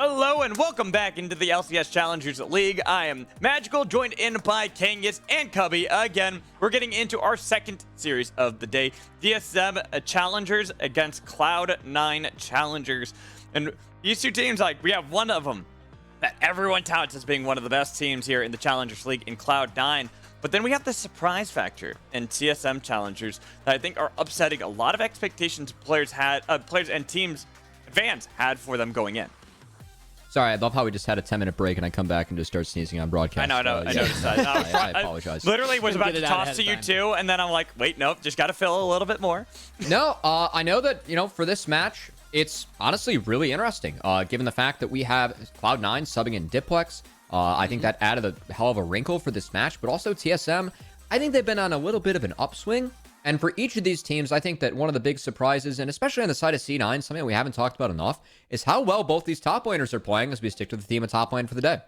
Hello and welcome back into the LCS Challengers League. I am Magical, joined in by Kangas and Cubby. Again, we're getting into our second series of the day. TSM Challengers against Cloud9 Challengers. And these two teams, like, we have one of them that everyone touts as being one of the best teams here in the Challengers League in Cloud9. But then we have the surprise factor in TSM Challengers that I think are upsetting a lot of expectations players and teams, fans had for them going in. Sorry, I love how we just had a 10-minute break and I come back and just start sneezing on broadcast. I noticed that. I apologize. Literally was about to toss to you too, and then I'm like, wait, nope, just got to fill a little bit more. No, I know that, for this match, it's honestly really interesting, given the fact that we have Cloud9 subbing in Diplex. I think that added a hell of a wrinkle for this match, but also TSM, I think they've been on a little bit of an upswing. And for each of these teams, I think that one of the big surprises, and especially on the side of C9, something we haven't talked about enough, is how well both these top laners are playing as we stick to the theme of top lane for the day.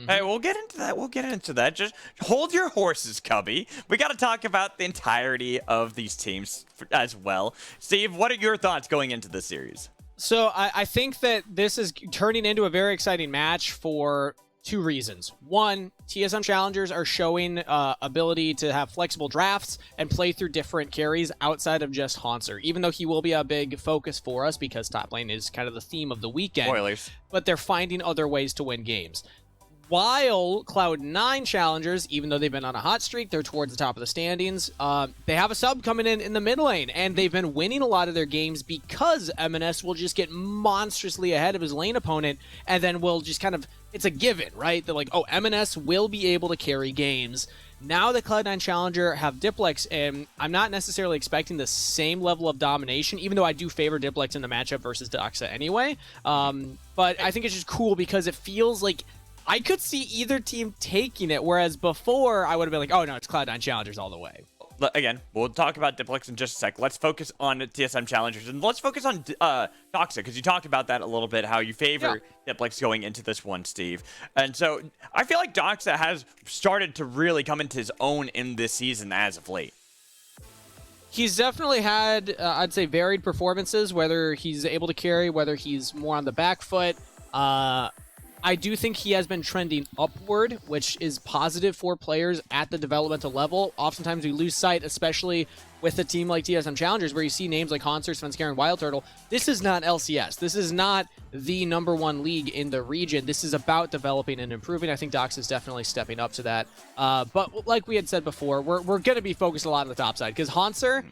Hey, we'll get into that. Just hold your horses, Cubby. We got to talk about the entirety of these teams as well. Steve, what are your thoughts going into this series? So I think that this is turning into a very exciting match for two reasons. One, TSM Challengers are showing ability to have flexible drafts and play through different carries outside of just Hanser, even though he will be a big focus for us because top lane is kind of the theme of the weekend. Spoilers. But they're finding other ways to win games. While Cloud9 Challengers, even though they've been on a hot streak, they're towards the top of the standings, they have a sub coming in the mid lane, and they've been winning a lot of their games because MNS will just get monstrously ahead of his lane opponent, and then will just kind of, it's a given, right? They're like, oh, MNS will be able to carry games. Now the Cloud9 Challenger have Diplex, and I'm not necessarily expecting the same level of domination, even though I do favor Diplex in the matchup versus Doxa anyway. But I think it's just cool because it feels like I could see either team taking it, whereas before I would have been like, oh no, it's Cloud9 Challengers all the way. Again, we'll talk about Diplex in just a sec. Let's focus on TSM Challengers, and let's focus on Doxa, because you talked about that a little bit, how you favor Diplex going into this one, Steve. And so I feel like Doxa has started to really come into his own in this season as of late. He's definitely had, I'd say, varied performances, whether he's able to carry, whether he's more on the back foot. I do think he has been trending upward, which is positive for players at the developmental level. Oftentimes we lose sight, especially with a team like TSM Challengers, where you see names like Hanser, Svenskar, and Wild Turtle. This is not LCS. This is not the #1 league in the region. This is about developing and improving. I think Dox is definitely stepping up to that. But like we had said before, we're going to be focused a lot on the top side, because Hanser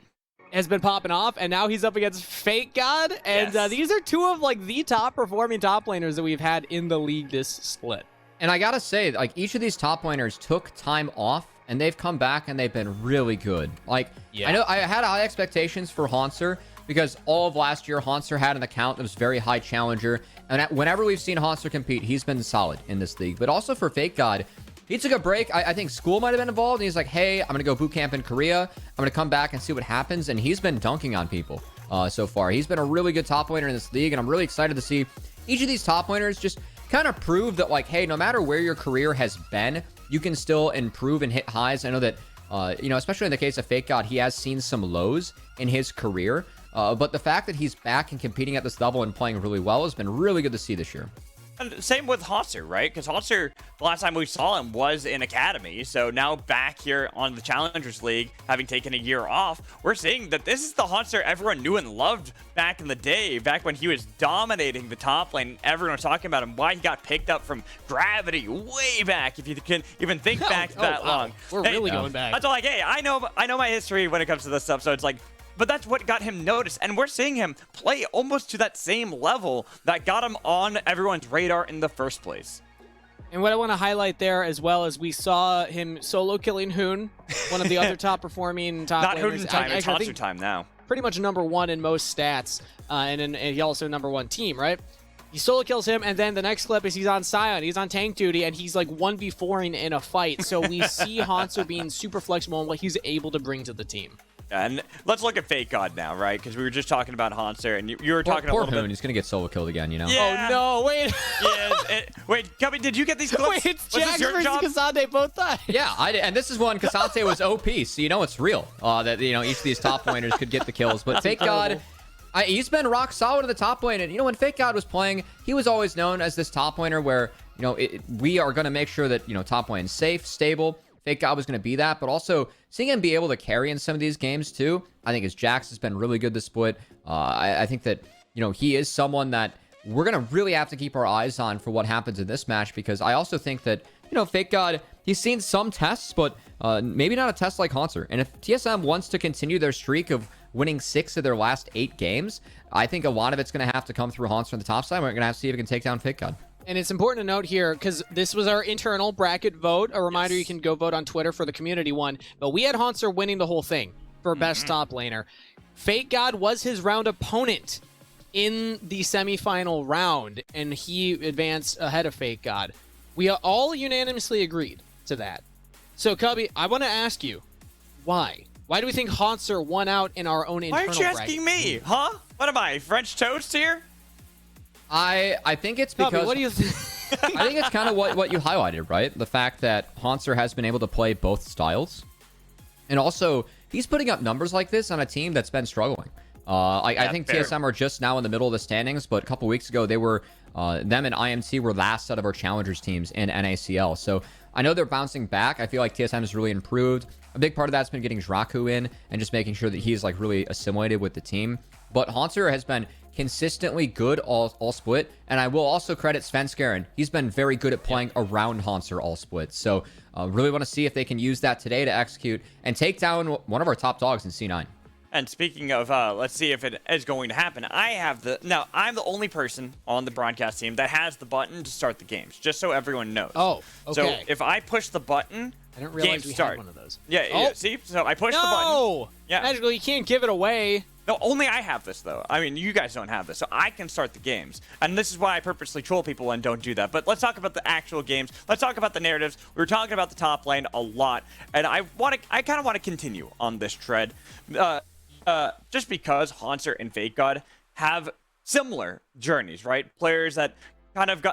has been popping off, and now he's up against Fake God, and these are two of like the top performing top laners that we've had in the league this split. And I gotta say, like, each of these top laners took time off, and they've come back and they've been really good. Like, I know I had high expectations for Hanser, because all of last year, Hanser had an account that was very high challenger, and whenever we've seen Hanser compete, he's been solid in this league. But also for Fake God, he took a break. I think school might have been involved. And he's like, hey, I'm going to go boot camp in Korea. I'm going to come back and see what happens. And he's been dunking on people so far. He's been a really good top laner in this league. And I'm really excited to see each of these top laners just kind of prove that, like, hey, no matter where your career has been, you can still improve and hit highs. I know that, especially in the case of Fake God, he has seen some lows in his career. But the fact that he's back and competing at this level and playing really well has been really good to see this year. And same with Hanser, right? Because Hanser, the last time we saw him was in Academy. So now back here on the Challengers League, having taken a year off, we're seeing that this is the Hanser everyone knew and loved back in the day, back when he was dominating the top lane. Everyone was talking about him, why he got picked up from Gravity way back, if you can even think back that long. We're really going back. That's all, like, hey, I know my history when it comes to this stuff, so it's like, but that's what got him noticed, and we're seeing him play almost to that same level that got him on everyone's radar in the first place. And what I want to highlight there as well is we saw him solo killing Hoon, one of the other top performing top Not laners. Hoon time, it's Hanser time now. Pretty much #1 in most stats, and he also #1 team, right? He solo kills him, and then the next clip is he's on Sion. He's on tank duty, and he's like 1v4ing in a fight. So we see Hanser being super flexible in what he's able to bring to the team. And let's look at Fake God now, right? Because we were just talking about Hanser, and you were talking a little bit. He's gonna get solo killed again, Yeah. Oh no! Wait. Wait, Cubby, did you get these clips? Wait, it's Jax versus Cassandre both times. Yeah, and this is when Cassandre was OP, so you know it's real. That each of these top laners could get the kills, but Fake God, He's been rock solid in the top lane. And, when Fake God was playing, he was always known as this top laner where, we are going to make sure that, top lane's safe, stable. Fake God was going to be that. But also, seeing him be able to carry in some of these games, too, I think his Jax has been really good this split. I think that, he is someone that we're going to really have to keep our eyes on for what happens in this match. Because I also think that, Fake God, he's seen some tests, but maybe not a test like Haunter. And if TSM wants to continue their streak of winning 6 of their last 8 games, I think a lot of it's going to have to come through Haunter on the top side. We're going to have to see if we can take down Fake God. And it's important to note here, because this was our internal bracket vote. A reminder, you can go vote on Twitter for the community one. But we had Haunter winning the whole thing for best top laner. Fake God was his round opponent in the semifinal round, and he advanced ahead of Fake God. We all unanimously agreed to that. So, Cubby, I want to ask you, why? Why do we think Haunter won out in our own internal bracket? Why aren't you asking me? Huh? What am I, French toast here? I think it's because... Cubby, what do you think? I think it's kind of what you highlighted, right? The fact that Haunter has been able to play both styles. And also, he's putting up numbers like this on a team that's been struggling. I think fair. TSM are just now in the middle of the standings, but a couple weeks ago, they were... them and IMT were last out of our challengers teams in NACL. So I know they're bouncing back. I feel like TSM has really improved. A big part of that's been getting Draku in and just making sure that he's like really assimilated with the team. But Haunter has been consistently good all split. And I will also credit Svenskeren. He's been very good at playing around Haunter all split. So really want to see if they can use that today to execute and take down one of our top dogs in C9. And speaking of, let's see if it is going to happen. I'm the only person on the broadcast team that has the button to start the games, just so everyone knows. Oh, okay. So if I push the button, I didn't realize we start. had one of those. Yeah, see? So I push the button. No! Yeah. Magically, you can't give it away. No, only I have this, though. I mean, you guys don't have this, so I can start the games. And this is why I purposely troll people and don't do that. But let's talk about the actual games. Let's talk about the narratives. We were talking about the top lane a lot, and I kind of want to continue on this thread. Just because Haunter and Fake God have similar journeys, right? Players that kind of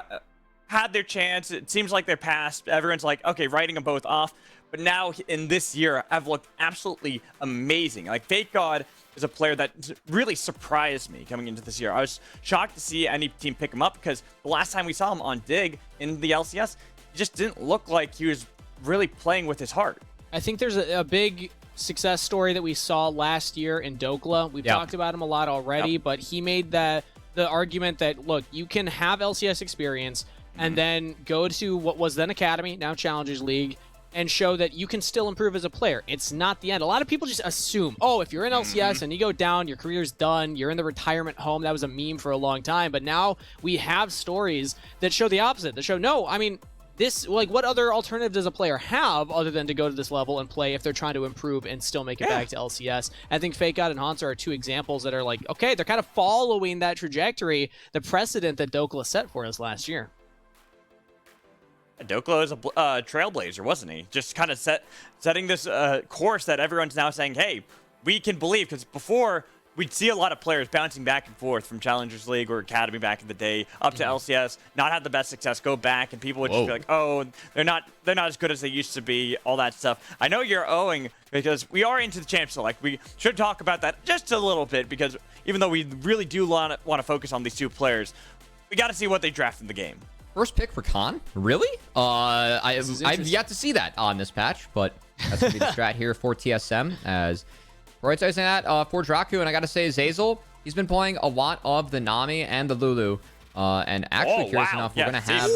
had their chance. It seems like they're past. Everyone's like, okay, writing them both off. But now in this year, have looked absolutely amazing. Like, Fake God is a player that really surprised me coming into this year. I was shocked to see any team pick him up because the last time we saw him on Dig in the LCS, he just didn't look like he was really playing with his heart. I think there's a big success story that we saw last year in Dokla. We've talked about him a lot already, but he made the argument that, look, you can have LCS experience and then go to what was then Academy, now Challengers League, and show that you can still improve as a player. It's not the end. A lot of people just assume, oh, if you're in LCS and you go down, your career's done, you're in the retirement home. That was a meme for a long time, but now we have stories that show the opposite, that show, no, I mean, this, like, what other alternative does a player have other than to go to this level and play if they're trying to improve and still make it back to LCS? I think Fake God and Haunter are two examples that are like, okay, they're kind of following that trajectory, the precedent that Dokla set for us last year. Dokla is a trailblazer, wasn't he? Just kind of setting this course that everyone's now saying, hey, we can believe, because before we'd see a lot of players bouncing back and forth from Challengers League or Academy back in the day up to LCS, not have the best success, go back, and people would just be like, oh, they're not as good as they used to be, all that stuff. I know you're owing because we are into the champ select. We should talk about that just a little bit because even though we really do want to focus on these two players, we got to see what they draft in the game. First pick for Khan? Really? I've yet to see that on this patch, but that's going to be the strat here for TSM as prioritizing that for Draku. And I got to say, Zazel, he's been playing a lot of the Nami and the Lulu. And actually, curious enough, we're going to have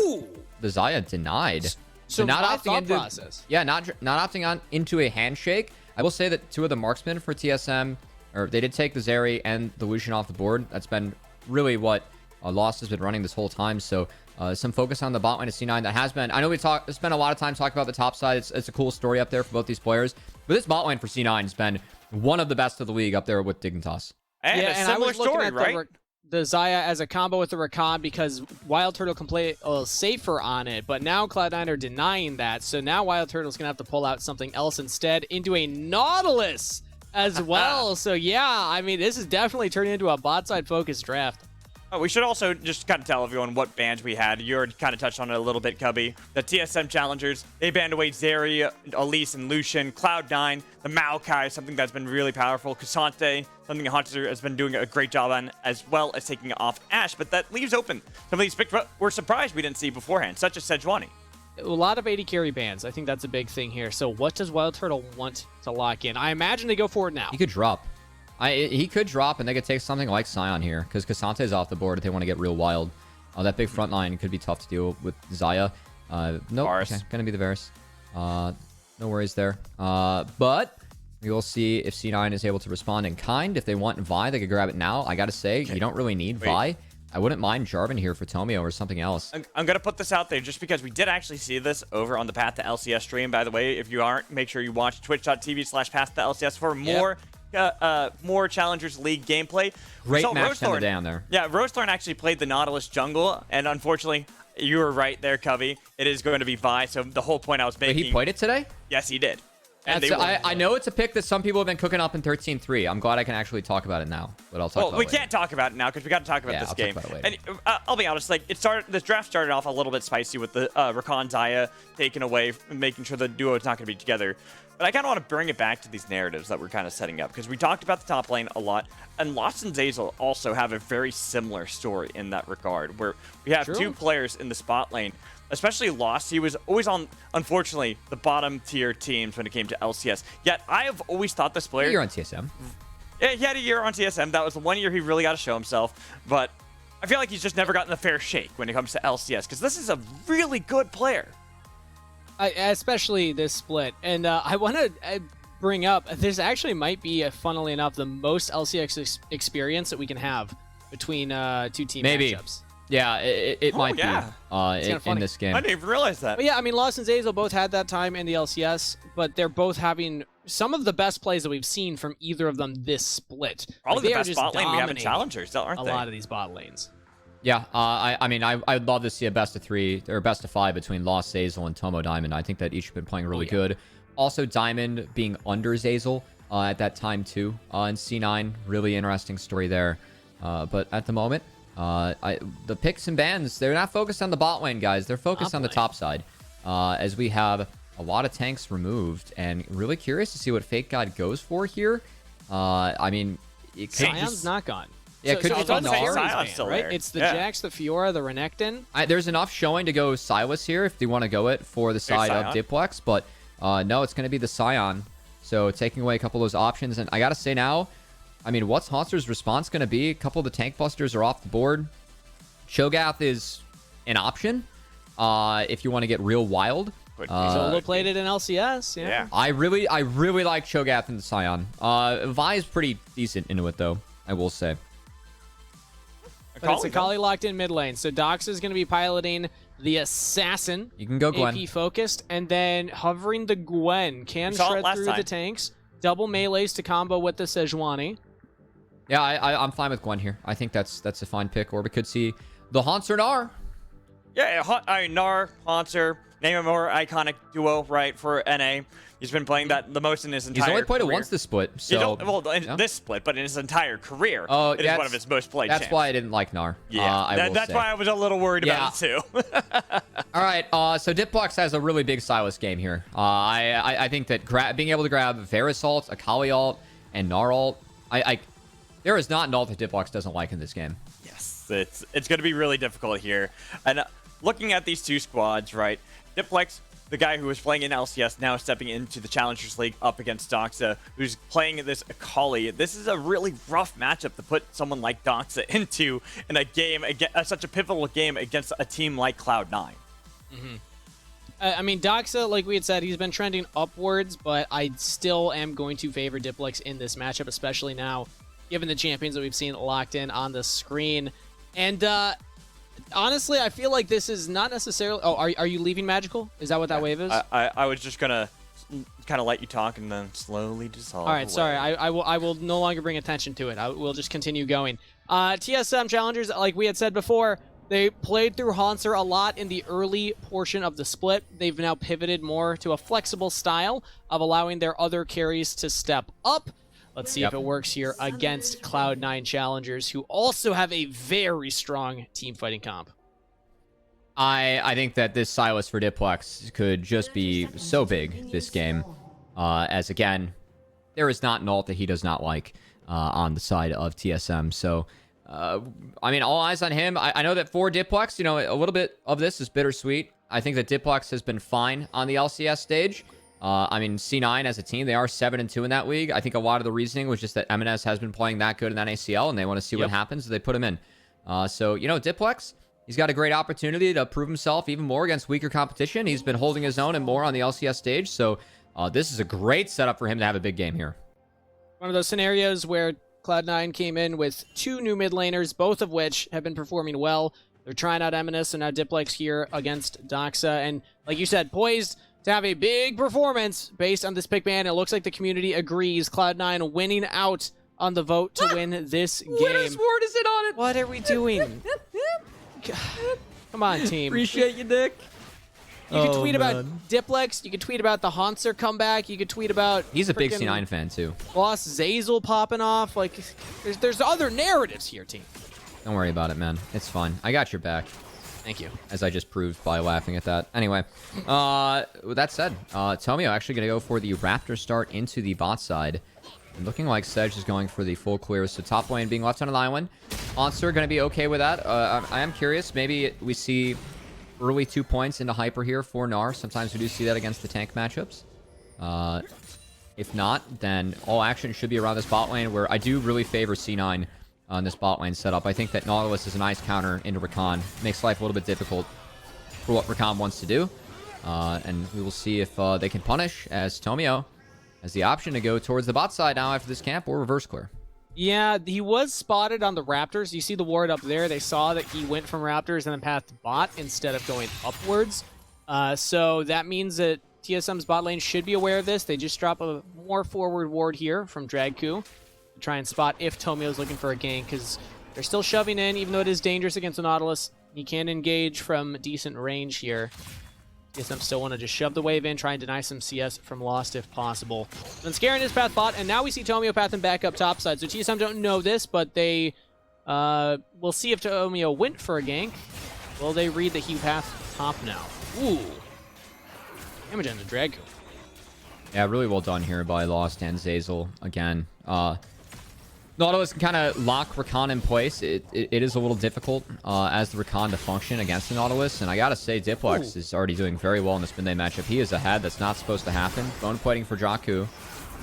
the Xayah denied. So not my opting thought into, process. Yeah, not opting on into a handshake. I will say that two of the marksmen for TSM, or they did take the Zeri and the Lucian off the board. That's been really what Lost has been running this whole time. So some focus on the bot lane of C9 that has been. I know we spent a lot of time talking about the top side. It's a cool story up there for both these players. But this bot lane for C9 has been one of the best of the league up there with Dignitas. And a similar story, right? The Xayah as a combo with the Rakan because Wild Turtle can play a little safer on it, but now Cloud9 are denying that. So now Wild Turtle's going to have to pull out something else instead into a Nautilus as well. So yeah, I mean, this is definitely turning into a bot side focused draft. We should also just kind of tell everyone what bans we had. You already kind of touched on it a little bit, Cubby. The TSM Challengers, they banned away Zeri, Elise, and Lucian. Cloud9, the Maokai, something that's been really powerful. Cassante, something Hunter has been doing a great job on, as well as taking off Ashe. But that leaves open some of these picks we're surprised we didn't see beforehand, such as Sejuani. A lot of 80 carry bans. I think that's a big thing here. So what does Wild Turtle want to lock in? I imagine they go for it now. He could drop. He could drop, and they could take something like Sion here, because Cassante's off the board if they want to get real wild. That big front line could be tough to deal with Xayah. Nope, okay, gonna be the Varus. No worries there. But we will see if C9 is able to respond in kind. If they want Vi, they could grab it now. I gotta say, you don't really need Vi. I wouldn't mind Jarvan here for Tomio or something else. I'm going to put this out there just because we did actually see this over on the Path to LCS stream. By the way, if you aren't, make sure you watch twitch.tv/Path to LCS for more Challengers League gameplay. Great match down the day on there. Yeah, Rosethorn actually played the Nautilus jungle, and unfortunately, you were right there, Covey. It is going to be Vi, so the whole point I was making... Wait, he played it today? Yes, he did. And I know it's a pick that some people have been cooking up in 13-3. I'm glad I can actually talk about it now, but I'll talk about it later. We can't talk about it now because we got to talk about this game. Talk about it later. And I'll be honest, like this draft started off a little bit spicy with the Rakan Xayah taken away, making sure the duo is not going to be together. But I kind of want to bring it back to these narratives that we're kind of setting up because we talked about the top lane a lot, and Lost and Zeyzal also have a very similar story in that regard, where we have two players in the spot lane. Especially Lost, he was always on, unfortunately, the bottom tier teams when it came to LCS. Yet I have always thought this player... You're on TSM. Yeah, he had a year on TSM. That was the 1 year he really got to show himself. But I feel like he's just never gotten a fair shake when it comes to LCS, because this is a really good player. Especially this split. And I want to bring up, this actually might be, funnily enough, the most LCS experience that we can have between two team matchups. Yeah, it might be in this game. I didn't even realize that. But yeah, I mean, Lost and Zeyzal both had that time in the LCS, but they're both having some of the best plays that we've seen from either of them this split. Probably the best bot lane we have in Challengers, aren't they? A lot of these bot lanes. Yeah, I mean, I'd love to see a best of 3 or best of 5 between Lost, Zeyzal, and Tomo Diamond. I think that each have been playing really good. Also, Diamond being under Zeyzal at that time too, and C9, really interesting story there. But at the moment, the picks and bans, they're not focused on the bot lane, guys. They're focused on the top side, as we have a lot of tanks removed, and really curious to see what Fake God goes for here. I mean, Sion's not gone. Yeah, so could be Sion's still right? It's the Jax, the Fiora, the Renekton. There's enough showing to go Silas here if they want to go it for the side of Diplex, but no, it's going to be the Sion. So taking away a couple of those options, and I gotta say now, I mean, what's Haunter's response going to be? A couple of the tank busters are off the board. Cho'Gath is an option if you want to get real wild. Solo played it in LCS. Yeah. I really like Cho'Gath and the Sion. Vi is pretty decent into it though, I will say. But it's Akali locked in mid lane, so Dox is going to be piloting the Assassin. You can go Gwen. AP focused, and then hovering the Gwen can shred through the tanks. Double melees to combo with the Sejuani. Yeah, I'm fine with Gwen here. I think that's a fine pick. Or we could see the Haunter Gnar. Yeah, Gnar, Haunter, name a more iconic duo, right, for NA. He's been playing that the most in his entire career. He's only played it once this split. So this split, but in his entire career, it is one of his most played champs. That's why I didn't like Gnar. Yeah, that's why I was a little worried about it too. All right, so Diplex has a really big Silas game here. I think that being able to grab Varus ult, Akali ult, and Gnar ult, there is not an ult that Diplex doesn't like in this game. Yes, it's going to be really difficult here. And looking at these two squads, right, Diplex, the guy who was playing in LCS, now stepping into the Challengers League up against Doxa, who's playing this Akali. This is a really rough matchup to put someone like Doxa into in a game, such a pivotal game against a team like Cloud9. I mean, Doxa, like we had said, he's been trending upwards, but I still am going to favor Diplex in this matchup, especially now, given the champions that we've seen locked in on the screen. And honestly, I feel like this is not necessarily... Oh, are you leaving Magical? Is that what that wave is? I was just going to kind of let you talk and then slowly dissolve. All right, sorry. I will no longer bring attention to it. We'll just continue going. TSM Challengers, like we had said before, they played through Haunter a lot in the early portion of the split. They've now pivoted more to a flexible style of allowing their other carries to step up. Let's see if it works here against Cloud9 Challengers, who also have a very strong team fighting comp. I think that this Silas for Diplex could just be so big this game. As again, there is not an ult that he does not like on the side of TSM. So, I mean, all eyes on him. I know that for Diplex, you know, a little bit of this is bittersweet. I think that Diplex has been fine on the LCS stage. I mean, C9 as a team, they are 7-2 in that league. I think a lot of the reasoning was just that MNS has been playing that good in that ACL, and they want to see what happens. So they put him in. So, you know, Diplex, he's got a great opportunity to prove himself even more against weaker competition. He's been holding his own and more on the LCS stage. So this is a great setup for him to have a big game here. One of those scenarios where Cloud9 came in with 2 new mid laners, both of which have been performing well. They're trying out Eminus and now Diplex here against Doxa. And like you said, poised to have a big performance based on this pick ban. It looks like the community agrees. Cloud9 winning out on the vote to win this game. Winner's word is it on it? What are we doing? Come on, team. Appreciate you, Dick. You can tweet about Diplex. You can tweet about the Haunter comeback. You can tweet about... He's a big C9 fan, too. Boss Zazel popping off. Like, there's other narratives here, team. Don't worry about it, man. It's fun. I got your back. Thank you. As I just proved by laughing at that. Anyway, with that said, Tomio actually going to go for the Raptor start into the bot side. And looking like Sedge is going for the full clear. So top lane being left on an island. Monster going to be okay with that. I am curious. Maybe we see early 2 points into Hyper here for Gnar. Sometimes we do see that against the tank matchups. If not, then all action should be around this bot lane, where I do really favor C9 on this bot lane setup. I think that Nautilus is a nice counter into Rakan. Makes life a little bit difficult for what Rakan wants to do. And we will see if they can punish, as Tomio has the option to go towards the bot side now after this camp, or reverse clear. Yeah, he was spotted on the Raptors. You see the ward up there. They saw that he went from Raptors and then pathed bot instead of going upwards. So that means that TSM's bot lane should be aware of this. They just drop a more forward ward here from Dragku to try and spot if Tomio's looking for a gank, because they're still shoving in, even though it is dangerous against the Nautilus. He can engage from decent range here. TSM still want to just shove the wave in, try and deny some CS from Lost if possible. Then scaring his path bot, and now we see Tomio pathing back up top side. So TSM don't know this, but they will see if Tomio went for a gank. Will they read that he pathed top now? Ooh. Damage on the Dragku. Yeah, really well done here by Lost and Zazel again. Nautilus can kind of lock Rakan in place. It is a little difficult as the Rakan to function against the Nautilus. And I gotta say, Diplex is already doing very well in this mid-lane matchup. He is ahead. That's not supposed to happen. Bone plating for Dragku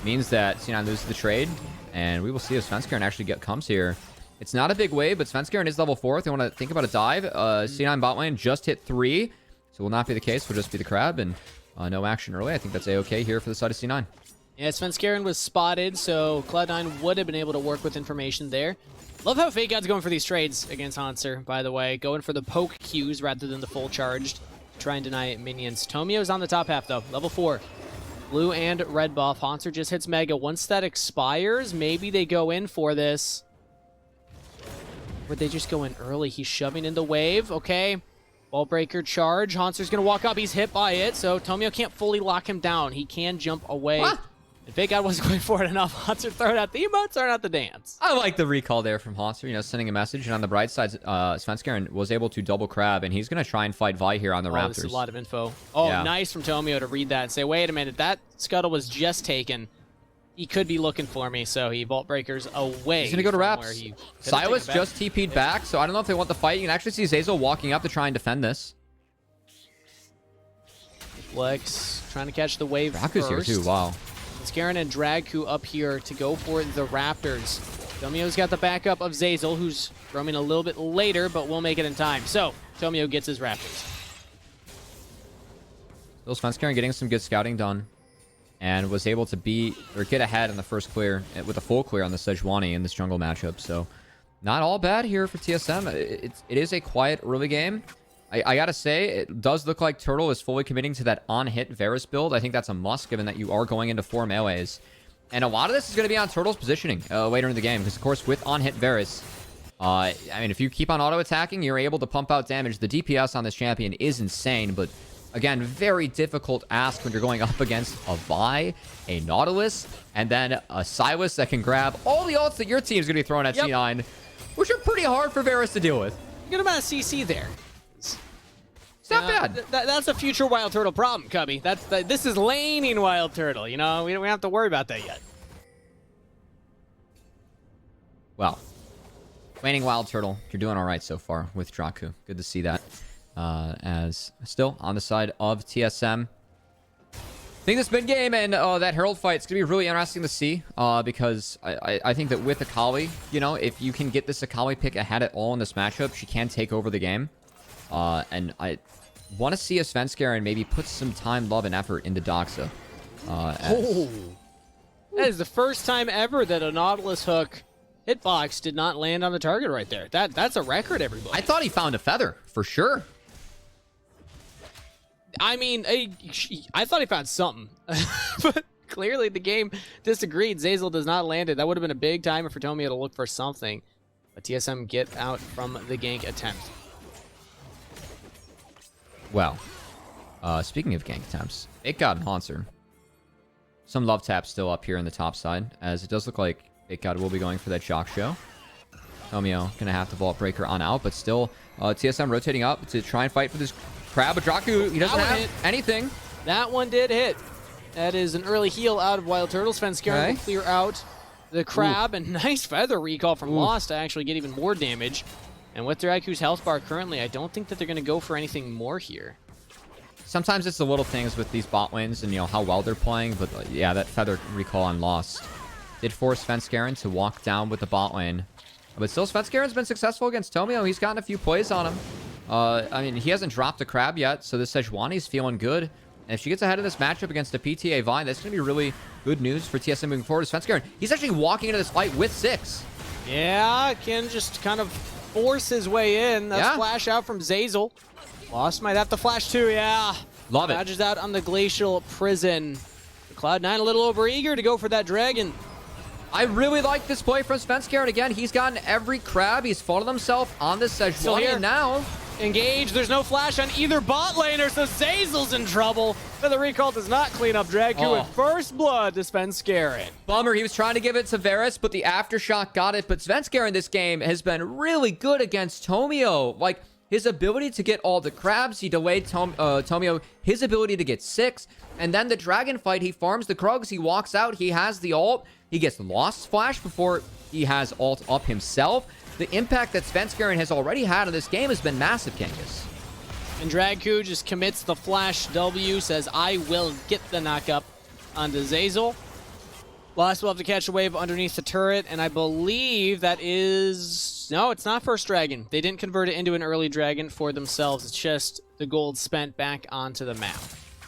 means that C9 loses the trade. And we will see if Svenskeren actually comes here. It's not a big wave, but Svenskeren is level 4. They want to think about a dive. C9 bot lane just hit 3. So will not be the case. Will just be the crab. And no action early. I think that's A-okay here for the side of C9. Yeah, Svenskeren was spotted, so Cloud9 would have been able to work with information there. Love how Fake God's going for these trades against Haunter, by the way. Going for the poke Qs rather than the full charged to try and deny minions. Tomio's on the top half, though. Level 4. Blue and red buff. Haunter just hits Mega. Once that expires, maybe they go in for this. Or they just go in early. He's shoving in the wave. Okay. Wall breaker charge. Haunter's going to walk up. He's hit by it, so Tomio can't fully lock him down. He can jump away. What? If Fake God wasn't going for it enough, Haunter throwing out the emotes, throwing out the dance. I like the recall there from Haunter, you know, sending a message. And on the bright side, Svenskeren was able to double crab, and he's going to try and fight Vi here on the Raptors. This is a lot of info. Oh, yeah. Nice from Tomio to read that and say, wait a minute, that scuttle was just taken. He could be looking for me, so he vault breakers away. He's going to go to Raps. Silas just TP'd back, so I don't know if they want the fight. You can actually see Zazel walking up to try and defend this. Flex trying to catch the wave Raku's first. here too, wow. Scarin and Dragku up here to go for the Raptors. Tomio's got the backup of Zazel, who's roaming a little bit later, but will make it in time. So, Tomio gets his Raptors. Still Svenskeren getting some good scouting done. And was able to get ahead in the first clear with a full clear on the Sejuani in this jungle matchup. So, not all bad here for TSM. It is a quiet early game. I gotta say, it does look like Turtle is fully committing to that on-hit Varus build. I think that's a must, given that you are going into 4 melees. And a lot of this is going to be on Turtle's positioning later in the game, because, of course, with on-hit Varus, I mean, if you keep on auto-attacking, you're able to pump out damage. The DPS on this champion is insane, but Again, very difficult ask when you're going up against a Vi, a Nautilus, and then a Silas that can grab all the ults that your team's going to be throwing at C9, which are pretty hard for Varus to deal with. Good amount of CC there. It's not bad. That's a future Wild Turtle problem, Cubby. This is laning Wild Turtle, you know? We don't have to worry about that yet. Well, laning Wild Turtle, you're doing all right so far with Draku. Good to see that. As still on the side of TSM. I think this mid-game and that Herald fight is going to be really interesting to see because I think that with Akali, you know, if you can get this Akali pick ahead at all in this matchup, she can take over the game. And I want to see a Svenskeren maybe put some time, love, and effort into Doxa. That is the first time ever that a Nautilus hook hitbox did not land on the target right there. That's a record, everybody. I thought he found a feather, for sure. I mean, I thought he found something. But clearly the game disagreed. Zeyzal does not land it. That would have been a big timer for Tomio to look for something. But TSM get out from the gank attempt. Well, speaking of gank attempts, Big God and Hanser. Some love taps still up here in the top side, as it does look like Big God will be going for that shock show. Tomio gonna have to vault breaker on out, but still TSM rotating up to try and fight for this crab. But Draku, he doesn't have anything. That one did hit. That is an early heal out of Wild Turtle. Svenskeren will clear out the crab, and nice feather recall from Lost to actually get even more damage. And with Draku's health bar currently, I don't think that they're gonna go for anything more here. Sometimes it's the little things with these bot lanes and, you know, how well they're playing, but yeah, that feather recall on Lost did force Svenskeren to walk down with the bot lane. But still, Svenskeren's been successful against Tomio. He's gotten a few plays on him. I mean, he hasn't dropped a crab yet, so this Sejuani's feeling good. And if she gets ahead of this matchup against a PTA Vine, that's going to be really good news for TSM moving forward. Svenskeren, he's actually walking into this fight with 6. Yeah, can just kind of force his way in. That's flash out from Zeyzal. Lost might have to flash too, yeah. Love it. Dodges out on the Glacial Prison. Cloud9 a little overeager to go for that dragon. I really like this play from Svenskeren. Again, he's gotten every crab. He's fought himself on this Sejuani, and now engage. There's no flash on either bot laner, so Zeyzal's in trouble. But the recall does not clean up Draku with first blood to Svenskeren. Bummer, he was trying to give it to Varus, but the Aftershock got it. But Svenskeren this game has been really good against Tomio. Like, his ability to get all the crabs, he delayed Tomio, his ability to get 6, and then the dragon fight, he farms the Krugs, he walks out, he has the ult, he gets the Lost Flash before he has ult up himself. The impact that Svenskeren has already had in this game has been massive, Kangas. And Draku just commits the flash W, says, I will get the knockup onto Zeyzal. Lost will have to catch a wave underneath the turret, and I believe that is... No, it's not first dragon. They didn't convert it into an early dragon for themselves. It's just the gold spent back onto the map.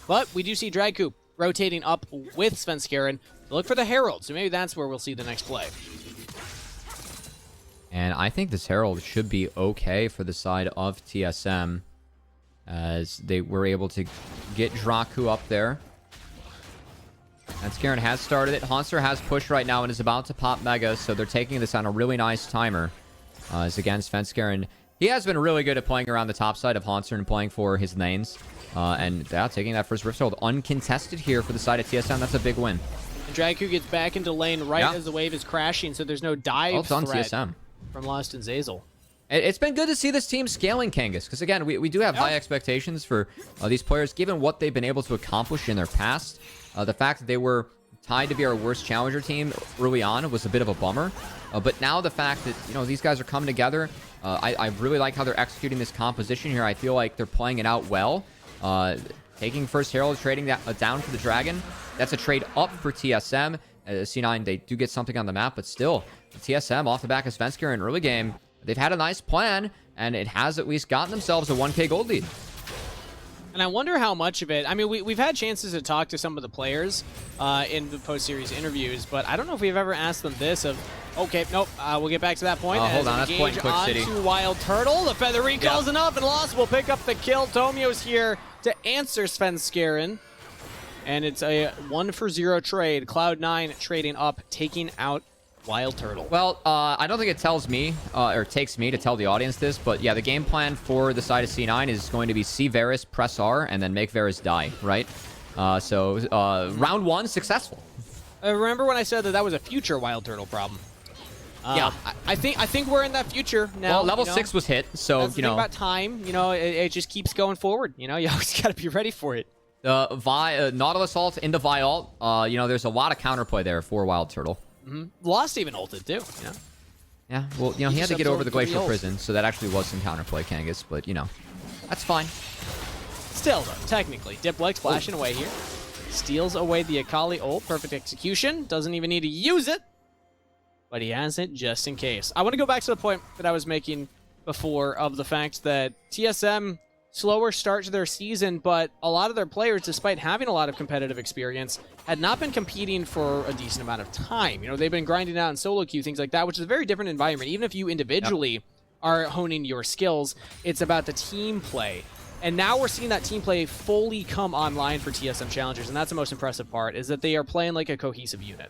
But we do see Draku rotating up with Svenskeren to look for the Herald, so maybe that's where we'll see the next play. And I think this Herald should be okay for the side of TSM, as they were able to get Draku up there. Svenskeren has started it. Hanser has pushed right now and is about to pop Mega, so they're taking this on a really nice timer. As again, Svenskeren, he has been really good at playing around the top side of Hanser and playing for his lanes. And yeah, taking that first Rift Hold uncontested here for the side of TSM. That's a big win. And Draku gets back into lane right as the wave is crashing, so there's no dive threat TSM from Lost and Zeyzal. It's been good to see this team scaling, Kangas, because again, we do have high expectations for these players, given what they've been able to accomplish in their past. The fact that they were tied to be our worst challenger team early on was a bit of a bummer. But now the fact that, you know, these guys are coming together, I really like how they're executing this composition here. I feel like they're playing it out well. Taking first Herald, trading that down for the Dragon. That's a trade up for TSM. C9, they do get something on the map, but still, TSM off the back of Svenskeren in early game, they've had a nice plan, and it has at least gotten themselves a 1K gold lead. And I wonder how much of it... I mean, we've had chances to talk to some of the players in the post-series interviews, but I don't know if we've ever asked them this of... Okay, nope, we'll get back to that point. Hold on, that's point Quick City. Onto Wild Turtle. The feather recall's enough, and Lost will pick up the kill. Tomio's here to answer Svenskeren. And it's a 1-for-0 trade. Cloud9 trading up, taking out Wild Turtle. Well, I don't think it tells me, or takes me to tell the audience this, but yeah, the game plan for the side of C9 is going to be see Varus, press R, and then make Varus die, right? Round 1, successful. Remember when I said that was a future Wild Turtle problem? Yeah. I think we're in that future now. Well, level 6 was hit, so, that's the thing about time. It just keeps going forward. You always got to be ready for it. Nautilus ult into Vi ult. There's a lot of counterplay there for Wild Turtle. Lost even ulted too. Yeah, well, he had to get over the Glacial Prison, so that actually was some counterplay, Kangas, but, that's fine. Still, though, technically, Diplex flashing away here. Steals away the Akali ult. Perfect execution. Doesn't even need to use it. But he has it just in case. I want to go back to the point that I was making before of the fact that TSM, slower start to their season, but a lot of their players, despite having a lot of competitive experience, had not been competing for a decent amount of time. They've been grinding out in solo queue, things like that, which is a very different environment. Even if you individually are honing your skills, it's about the team play. And now we're seeing that team play fully come online for TSM Challengers, and that's the most impressive part, is that they are playing like a cohesive unit.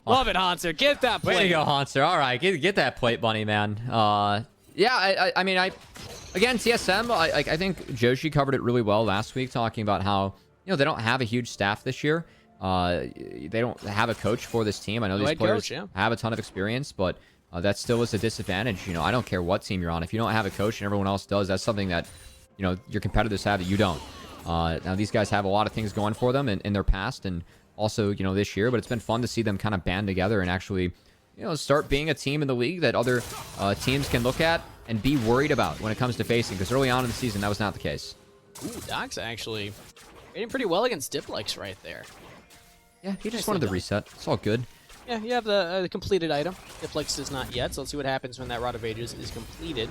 Love it, Hanser. Get that plate. Way to go, Hanser. All right, get that plate, bunny, man. Again, TSM, I think Joshi covered it really well last week, talking about how, they don't have a huge staff this year. They don't have a coach for this team. I know these players have a ton of experience, but that still is a disadvantage. I don't care what team you're on. If you don't have a coach and everyone else does, that's something that, your competitors have that you don't. Now, these guys have a lot of things going for them in their past and also, this year, but it's been fun to see them kind of band together and actually, start being a team in the league that other teams can look at and be worried about when it comes to facing, because early on in the season, that was not the case. Ooh, Doc's actually hitting pretty well against Diplex right there. Yeah, he just wanted the reset. It's all good. Yeah, you have the completed item. Diplex is not yet, so let's see what happens when that Rod of Ages is completed.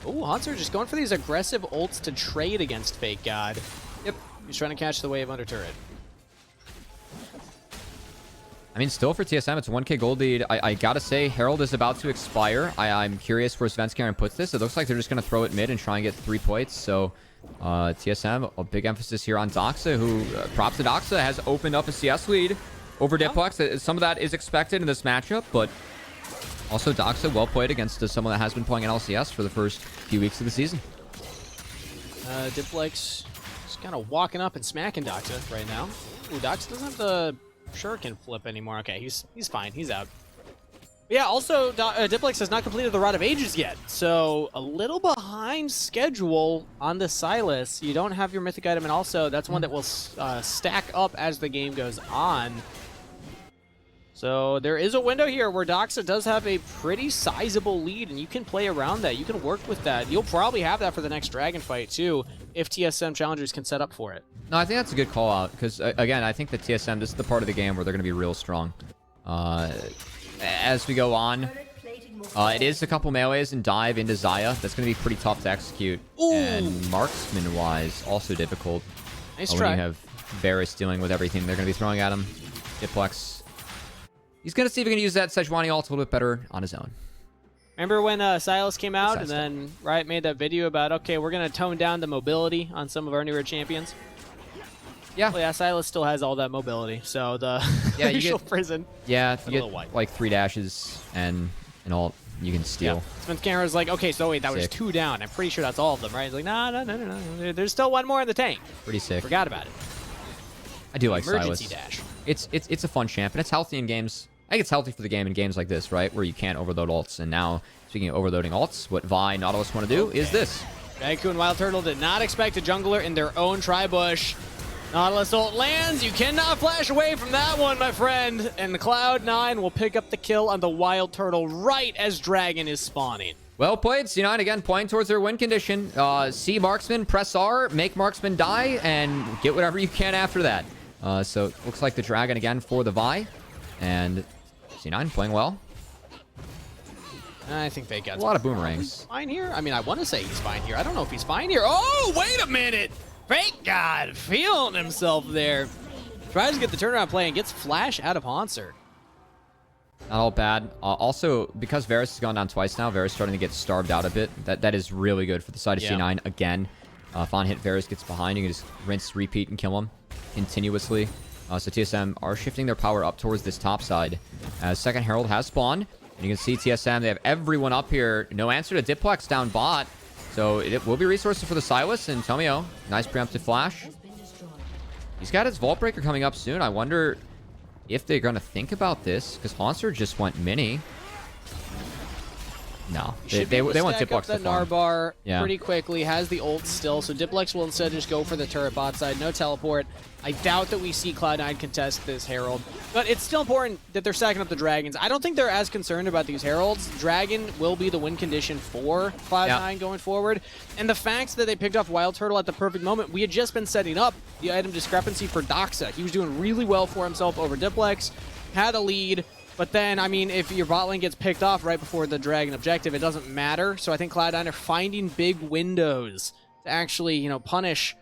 Oh, Hanser just going for these aggressive ults to trade against Fake God. Yep, he's trying to catch the wave under turret. Still for TSM, it's a 1k gold lead. I gotta say, Herald is about to expire. I'm curious where Svenskaren puts this. It looks like they're just gonna throw it mid and try and get 3 plates. So, TSM, a big emphasis here on Doxa, who, props to Doxa, has opened up a CS lead over Diplex. Some of that is expected in this matchup, but also Doxa, well played against someone that has been playing in LCS for the first few weeks of the season. Diplex just kind of walking up and smacking Doxa right now. Ooh, Doxa doesn't have the Shuriken flip anymore. Okay, he's fine. He's out. But yeah, also, Diplex has not completed the Rod of Ages yet, so a little behind schedule on the Silas. You don't have your mythic item, and also that's one that will stack up as the game goes on. So there is a window here where Doxa does have a pretty sizable lead, and you can play around that. You can work with that. You'll probably have that for the next Dragon fight, too, if TSM Challengers can set up for it. No, I think that's a good call out, because, again, I think that TSM, this is the part of the game where they're going to be real strong. As we go on, it is a couple melees and dive into Xayah. That's going to be pretty tough to execute. Ooh. And marksman-wise, also difficult. Nice when try. you have Varus dealing with everything they're going to be throwing at him. Diplex. He's going to see if he can use that Sejuani ult a little bit better on his own. Remember when Silas came out and then Riot made that video about, okay, we're going to tone down the mobility on some of our newer champions? Yeah. Well, yeah, Silas still has all that mobility, so the you prison. Yeah, you get like 3 dashes and ult you can steal. Yeah. Svenskaren like, okay, so wait, that was 2 down. I'm pretty sure that's all of them, right? He's like, no. There's still 1 more in the tank. Pretty sick. Forgot about it. I do like Emergency Silas. dash. It's a fun champ, and it's healthy in games. I think it's healthy for the game in games like this, right? Where you can't overload ults. And now, speaking of overloading ults, what Vi Nautilus want to do is this. Gaiku and Wild Turtle did not expect a jungler in their own tri-bush. Nautilus ult lands. You cannot flash away from that one, my friend. And the Cloud9 will pick up the kill on the Wild Turtle right as Dragon is spawning. Well played. C9 again playing towards their win condition. See Marksman, press R, make Marksman die, and get whatever you can after that. So it looks like the Dragon again for the Vi. And C9 playing well. I think they got a lot of boomerangs. Fine here? I mean, I want to say he's fine here. I don't know if he's fine here. Oh, wait a minute. Fake God feeling himself there. Tries to get the turnaround play and gets flash out of Hanser. Not all bad. Also, because Varus has gone down twice now, Varus starting to get starved out a bit. That is really good for the side of C9 again. If on hit Varus gets behind, you can just rinse, repeat, and kill him continuously. So TSM are shifting their power up towards this top side. As second Herald has spawned. And you can see TSM, they have everyone up here. No answer to Diplex down bot. So it will be resources for the Silas and Tomio. Nice preemptive flash. He's got his Vault Breaker coming up soon. I wonder if they're going to think about this. Because Haunter just went mini. No, they want Diplex to farm. Narbar pretty quickly, has the ult still, so Diplex will instead just go for the turret bot side, no teleport. I doubt that we see Cloud9 contest this Herald, but it's still important that they're stacking up the Dragons. I don't think they're as concerned about these Heralds. Dragon will be the win condition for Cloud9 going forward, and the fact that they picked off Wild Turtle at the perfect moment, we had just been setting up the item discrepancy for Doxa. He was doing really well for himself over Diplex, had a lead. But then, I mean, if your bot lane gets picked off right before the Dragon objective, it doesn't matter. So I think Cloud9 are finding big windows to actually, you know, punish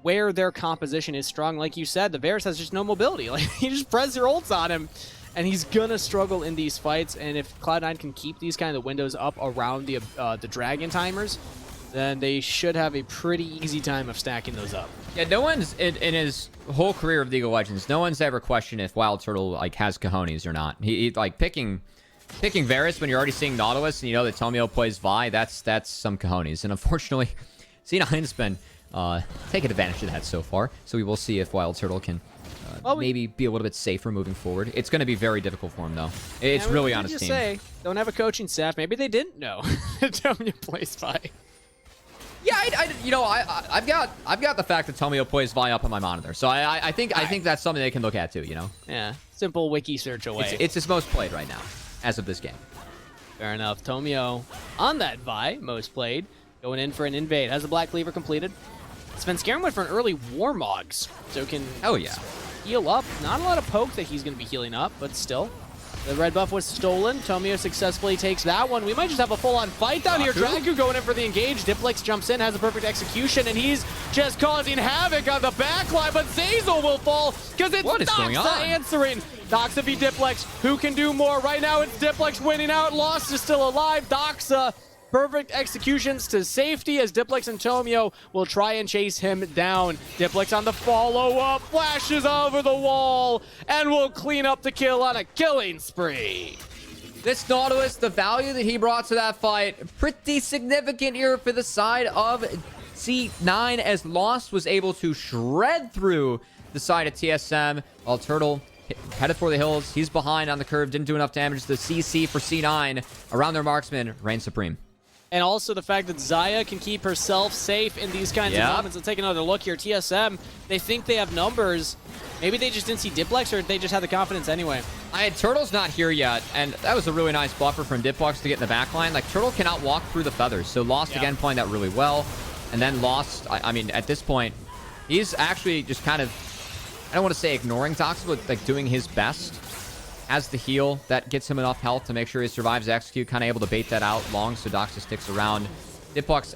where their composition is strong. Like you said, the Varus has just no mobility. Like, you just press your ults on him, and he's gonna struggle in these fights. And if Cloud9 can keep these kind of windows up around the Dragon timers, then they should have a pretty easy time of stacking those up. Yeah, no one's in his whole career of League of Legends, no one's ever questioned if Wild Turtle like has cojones or not. He like picking Varus when you're already seeing Nautilus and you know that Tomio plays Vi, that's some cojones. And unfortunately, C9's been taking advantage of that so far. So we will see if Wild Turtle can maybe be a little bit safer moving forward. It's going to be very difficult for him though. It's really on his team. Say, don't have a coaching staff. Maybe they didn't know Tomio plays Vi. Yeah, I've got the fact that Tomio plays Vi up on my monitor, so I think that's something they can look at too. You know. Yeah, simple wiki search away. It's his most played right now, as of this game. Fair enough. Tomio on that Vi, most played, going in for an invade. Has the Black Cleaver completed. Svenskeren went for an early Warmogs, so can heal up. Not a lot of poke that he's going to be healing up, but still. The red buff was stolen. Tomio successfully takes that one. We might just have a full-on fight down here. Dragu going in for the engage. Diplex jumps in, has a perfect execution, and he's just causing havoc on the backline, but Zazel will fall because it's Doxa answering. Doxa v Diplex. Who can do more? Right now, it's Diplex winning out. Lost is still alive. Doxa. Perfect executions to safety as Diplex and Tomio will try and chase him down. Diplex on the follow-up, flashes over the wall, and will clean up the kill on a killing spree. This Nautilus, the value that he brought to that fight, pretty significant here for the side of C9 as Lost was able to shred through the side of TSM while Turtle headed for the hills. He's behind on the curve, didn't do enough damage. The CC for C9 around their marksman reigns supreme. And also the fact that Xayah can keep herself safe in these kinds of moments. Let's take another look here. TSM, they think they have numbers. Maybe they just didn't see Diplex, or they just had the confidence anyway. Turtle's not here yet, and that was a really nice buffer from Diplex to get in the backline. Like, Turtle cannot walk through the feathers, so Lost again playing that really well. And then Lost, I mean, at this point, he's actually just kind of, I don't want to say ignoring Doxa, but like doing his best. Has the heal that gets him enough health to make sure he survives execute, kind of able to bait that out long so Doxa sticks around. Diplex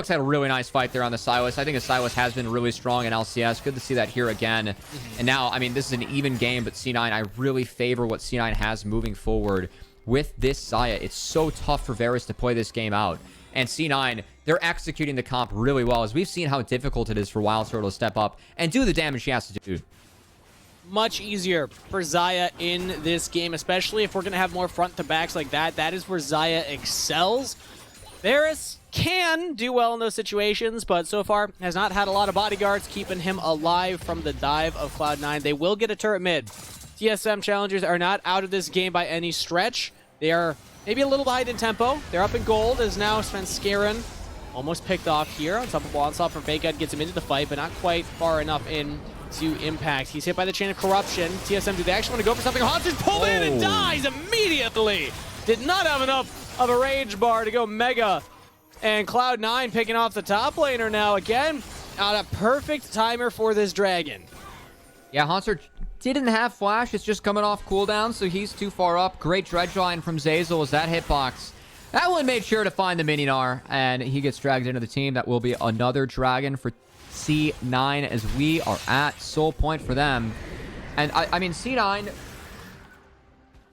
had a really nice fight there on the Silas. I think the Silas has been really strong in LCS. Good to see that here again. And now, I mean, this is an even game, but C9, I really favor what C9 has moving forward with this Xayah. It's so tough for Varus to play this game out. And C9, they're executing the comp really well, as we've seen how difficult it is for Wild Turtle to step up and do the damage he has to do. Much easier for Xayah in this game, especially if we're going to have more front-to-backs like that. That is where Xayah excels. Varus can do well in those situations, but so far has not had a lot of bodyguards keeping him alive from the dive of Cloud9. They will get a turret mid. TSM Challengers are not out of this game by any stretch. They are maybe a little behind in tempo. They're up in gold as now Svenskeren almost picked off here. On top of Onslaught from Faked gets him into the fight, but not quite far enough in to impact. He's hit by the Chain of Corruption. TSM, do they actually want to go for something? Hostage pulled in and dies immediately. Did not have enough of a rage bar to go mega. And Cloud9 picking off the top laner now again on a perfect timer for this dragon. Yeah, Haunter didn't have flash. It's just coming off cooldown, so he's too far up. Great dredge line from Zazel as that hitbox. That one made sure to find the Mininar, and he gets dragged into the team. That will be another dragon for C9 as we are at soul point for them. And I mean, C9,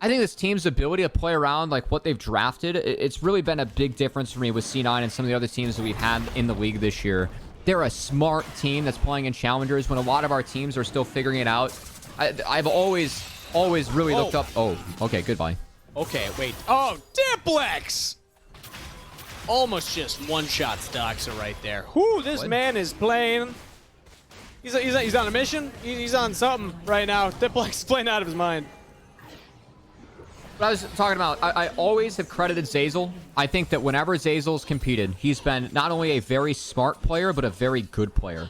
I think this team's ability to play around like what they've drafted, it's really been a big difference for me with C9 and some of the other teams that we've had in the league this year. They're a smart team that's playing in Challengers when a lot of our teams are still figuring it out. I've always really looked up. Oh, okay, goodbye. Okay, wait. Oh, Diplex! Almost just one-shots Doxa right there. Whoo, this man is playing. He's on a mission. He's on something right now. Diplex is playing out of his mind. What I was talking about, I always have credited Zeyzal. I think that whenever Zeyzal's competed, he's been not only a very smart player, but a very good player.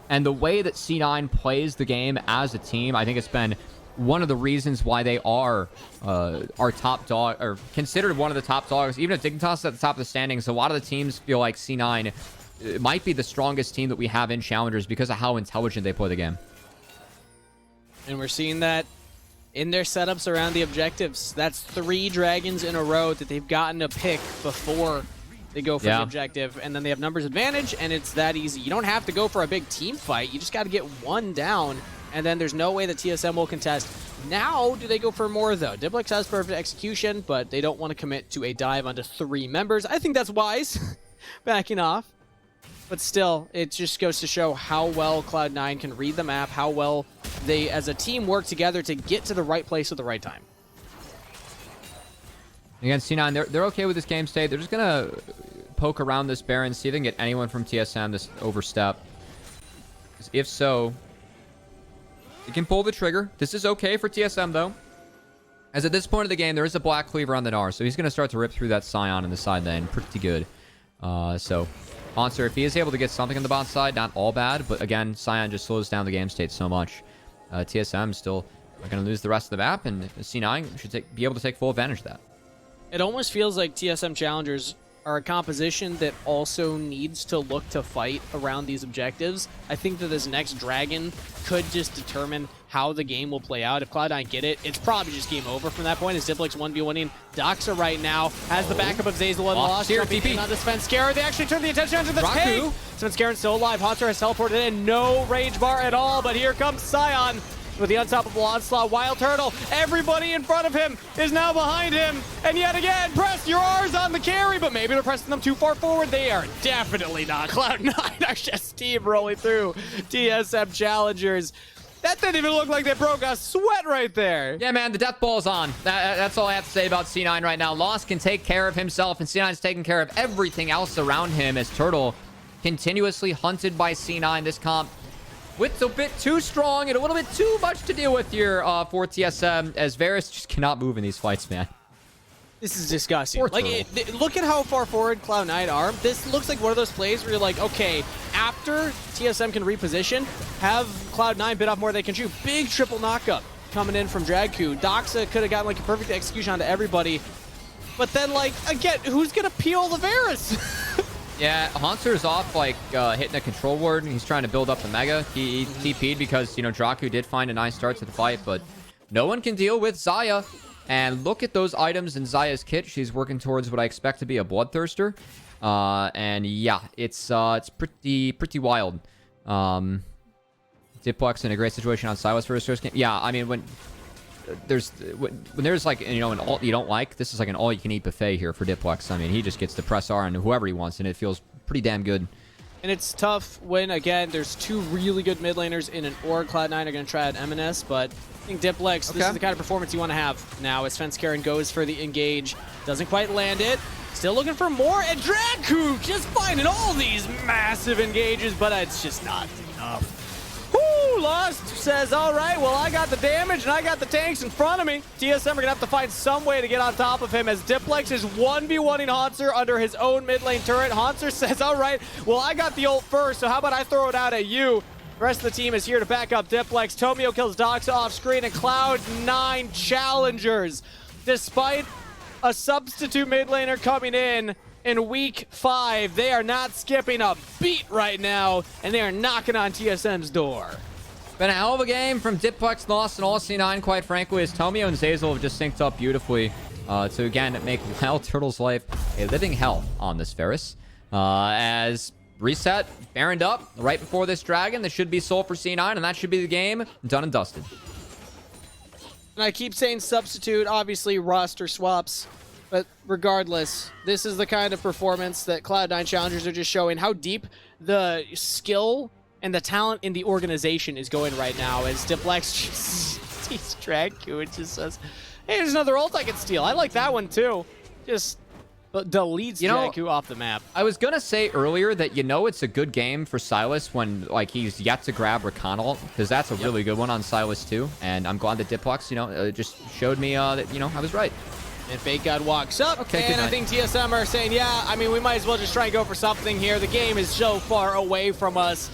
And the way that C9 plays the game as a team, I think it's been one of the reasons why they are our top dog, or considered one of the top dogs. Even if Dignitas at the top of the standings, a lot of the teams feel like C9 might be the strongest team that we have in Challengers because of how intelligent they play the game. And we're seeing that in their setups around the objectives. That's 3 dragons in a row that they've gotten to pick before they go for the objective. And then they have numbers advantage, and it's that easy. You don't have to go for a big team fight. You just got to get one down, and then there's no way that TSM will contest. Now, do they go for more, though? Diplex has perfect execution, but they don't want to commit to a dive onto 3 members. I think that's wise, backing off. But still, it just goes to show how well Cloud9 can read the map, how well they, as a team, work together to get to the right place at the right time. Again, C9, they're okay with this game state. They're just going to poke around this Baron, see if they can get anyone from TSM this overstep. If so, they can pull the trigger. This is okay for TSM, though. As at this point of the game, there is a Black Cleaver on the Gnar, so he's going to start to rip through that Scion in the side lane. Pretty good. So, Monster, if he is able to get something on the bot side, not all bad, but again, Scion just slows down the game state so much. TSM still are going to lose the rest of the map, and C9 should be able to take full advantage of that. It almost feels like TSM Challengers are a composition that also needs to look to fight around these objectives. I think that this next dragon could just determine how the game will play out. If Cloud9 get it, it's probably just game over from that point as Diplex 1v1ing. Doxa right now has the backup of Zeyzal and Lost. Jumping in on the Svenskeren. They actually turn the attention onto the tank. Svenskeren's still alive. Haunter has teleported in. No rage bar at all, but here comes Scion with the unstoppable onslaught. Wild Turtle, everybody in front of him is now behind him. And yet again, press your R's on the carry, but maybe they're pressing them too far forward. They are definitely not. Cloud9 are just steamrolling through TSM Challengers. That didn't even look like they broke a sweat right there. Yeah, man, the death ball's on. That's all I have to say about C9 right now. Lost can take care of himself, and C9's taking care of everything else around him as Turtle continuously hunted by C9 this comp. Width's a bit too strong and a little bit too much to deal with here for TSM, as Varus just cannot move in these fights, man. This is disgusting. Like, look at how far forward Cloud9 are. This looks like one of those plays where you're like, okay, after TSM can reposition, have Cloud9 bit off more than they can shoot. Big triple knockup coming in from Dragku. Doxa could have gotten like a perfect execution onto everybody. But then, like, again, who's going to peel the Varus? Yeah, Haunter's off, like, hitting a control ward, and he's trying to build up the Mega. He TP'd because, you know, Dragku did find a nice start to the fight, but no one can deal with Xayah. And look at those items in Xayah's kit. She's working towards what I expect to be a Bloodthirster. And yeah, it's pretty wild. Diplex in a great situation on Silas for his first game. Yeah, I mean, when there's like, you know, an ult you don't like, this is like an all-you-can-eat buffet here for Diplex. I mean, he just gets to press R on whoever he wants, and it feels pretty damn good. And it's tough when, again, there's 2 really good mid laners in an Org. Cloud9 are going to try an MNS, but I think Diplex, this is the kind of performance you want to have now as Svenskeren goes for the engage. Doesn't quite land it. Still looking for more, and Dragku just finding all these massive engages, but it's just not enough. Whoo! Lost says, all right, well, I got the damage and I got the tanks in front of me. TSM are going to have to find some way to get on top of him as Diplex is 1v1ing Haunter under his own mid lane turret. Haunter says, all right, well, I got the ult first, so how about I throw it out at you? The rest of the team is here to back up Diplex. Tomio kills Doxa off screen, and Cloud9 Challengers, despite a substitute mid laner coming in week 5, they are not skipping a beat right now, and they are knocking on TSM's door. Been a hell of a game from Diplex, Lost, and all C9, quite frankly, as Tomio and Zeyzal have just synced up beautifully to, again, make Wild Turtle's life a living hell on this Varus. As Reset, Baroned up right before this Dragon. That should be soul for C9, and that should be the game done and dusted. And I keep saying substitute, obviously roster swaps, but regardless, this is the kind of performance that Cloud9 Challengers are just showing. How deep the skill and the talent in the organization is going right now as Diplex just sees Dragu and just says, hey, there's another ult I can steal. I like that one too. Just deletes Dragu off the map. I was going to say earlier that, it's a good game for Sylas when, he's yet to grab Reconnaissance, because that's a really good one on Sylas too. And I'm glad that Diplex, just showed me that, I was right. And Fake God walks up, okay, and I think TSM are saying, yeah, I mean, we might as well just try and go for something here. The game is so far away from us.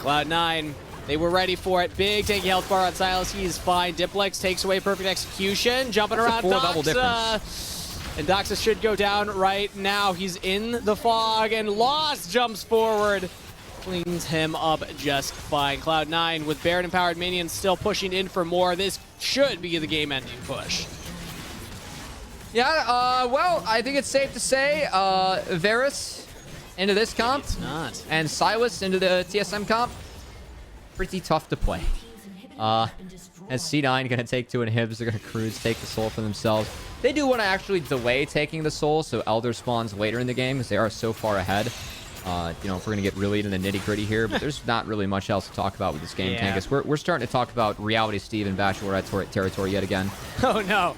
Cloud9, they were ready for it. Big taking health bar on Sylas. He is fine. Diplex takes away perfect execution. Jumping around Doxa. And Doxa should go down right now. He's in the fog, and Lost jumps forward. Cleans him up just fine. Cloud9 with Baron-empowered minions still pushing in for more. This should be the game-ending push. Yeah, well, I think it's safe to say Varus into this comp. It's not. And Sylas into the TSM comp. Pretty tough to play. As C9 going to take 2 inhibs, they're going to cruise, take the soul for themselves. They do want to actually delay taking the soul, so Elder spawns later in the game because they are so far ahead. If we're going to get really into the nitty-gritty here, but there's not really much else to talk about with this game, Tankus. We're starting to talk about Reality Steve and Bachelorette territory yet again. Oh, no.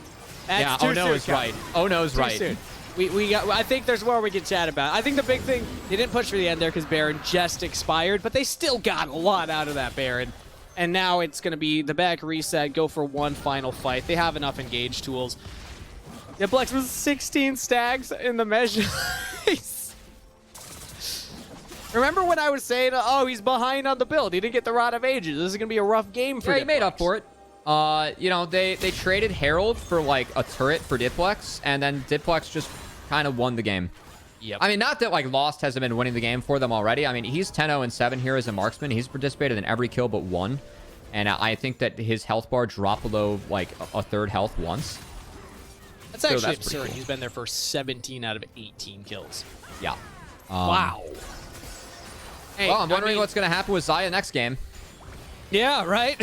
That's too oh no soon, is right. Oh no is right. Soon. I think there's more we can chat about. I think the big thing, they didn't push for the end there because Baron just expired, but they still got a lot out of that Baron. And now it's going to be the back reset, go for one final fight. They have enough engage tools. Diplex was 16 stacks in the measure. Remember when I was saying, oh, he's behind on the build. He didn't get the Rod of Ages. This is going to be a rough game for Diplex. He made up for it. They traded Herald for a turret for Diplex, and then Diplex just kind of won the game. Yep. I mean, not that Lost hasn't been winning the game for them already. I mean, he's 10-0-7 here as a marksman. He's participated in every kill but one, and I think that his health bar dropped below a third health once. That's actually absurd. Cool. He's been there for 17 out of 18 kills. Yeah. Wow. Hey, well, I'm wondering what's going to happen with Xayah next game. Yeah, right?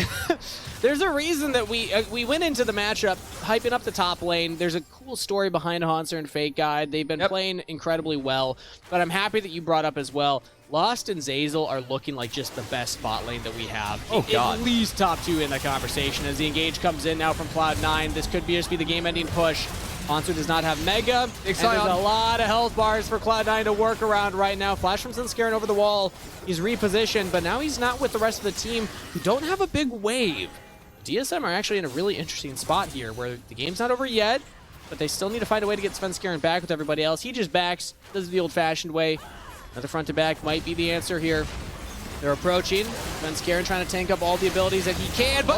There's a reason that we went into the matchup hyping up the top lane. There's a cool story behind Haunter and Fake God. They've been playing incredibly well, but I'm happy that you brought up as well. Lost and Zeyzal are looking like just the best spot lane that we have. Oh, God. At least top 2 in the conversation. As the engage comes in now from Cloud9, this could just be the game-ending push. Haunter does not have Mega, and there's a lot of health bars for Cloud9 to work around right now. Flash from Scaring over the wall. He's repositioned, but now he's not with the rest of the team who don't have a big wave. TSM are actually in a really interesting spot here where the game's not over yet, but they still need to find a way to get Scaring back with everybody else. He just backs, does it the old-fashioned way. Another front to back might be the answer here. They're approaching. Scaring trying to tank up all the abilities that he can, but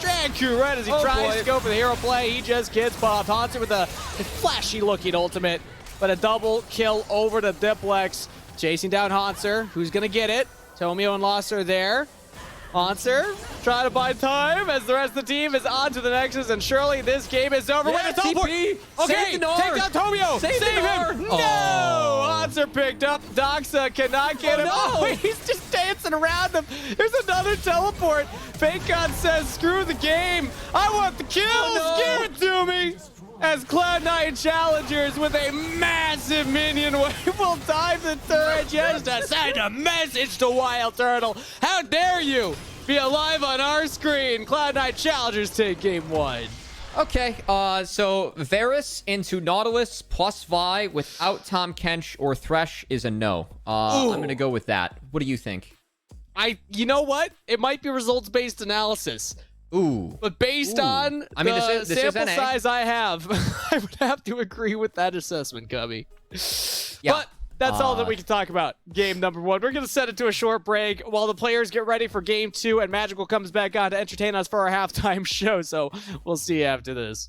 Dragu right as he tries to go for the hero play. He just gets popped. Haunter with a flashy-looking ultimate, but a double kill over to Diplex. Chasing down Haunter, who's going to get it. Tomio and Lost are there. Haunter trying to buy time as the rest of the team is on to the Nexus, and surely this game is over. Yeah, TP. Okay, take down Tomio. Save him. No! Haunter picked up. Doxa cannot get him. Oh, he's just dancing around him. There's another teleport. Fake God says, screw the game. I want the kills. Give it to me. As Cloud9 Challengers with a massive minion wave will dive the turret just to send a message to Wild Turtle. How dare you be alive on our screen? Cloud9 Challengers take game 1. Okay, so Varus into Nautilus plus Vi without Tom Kench or Thresh is a no. I'm going to go with that. What do you think? You know what? It might be results-based analysis. Ooh. But based on the sample size I have, I would have to agree with that assessment, Cubby. Yeah. But that's all that we can talk about. Game number 1. We're going to set it to a short break while the players get ready for game 2, and Magical comes back on to entertain us for our halftime show. So we'll see you after this.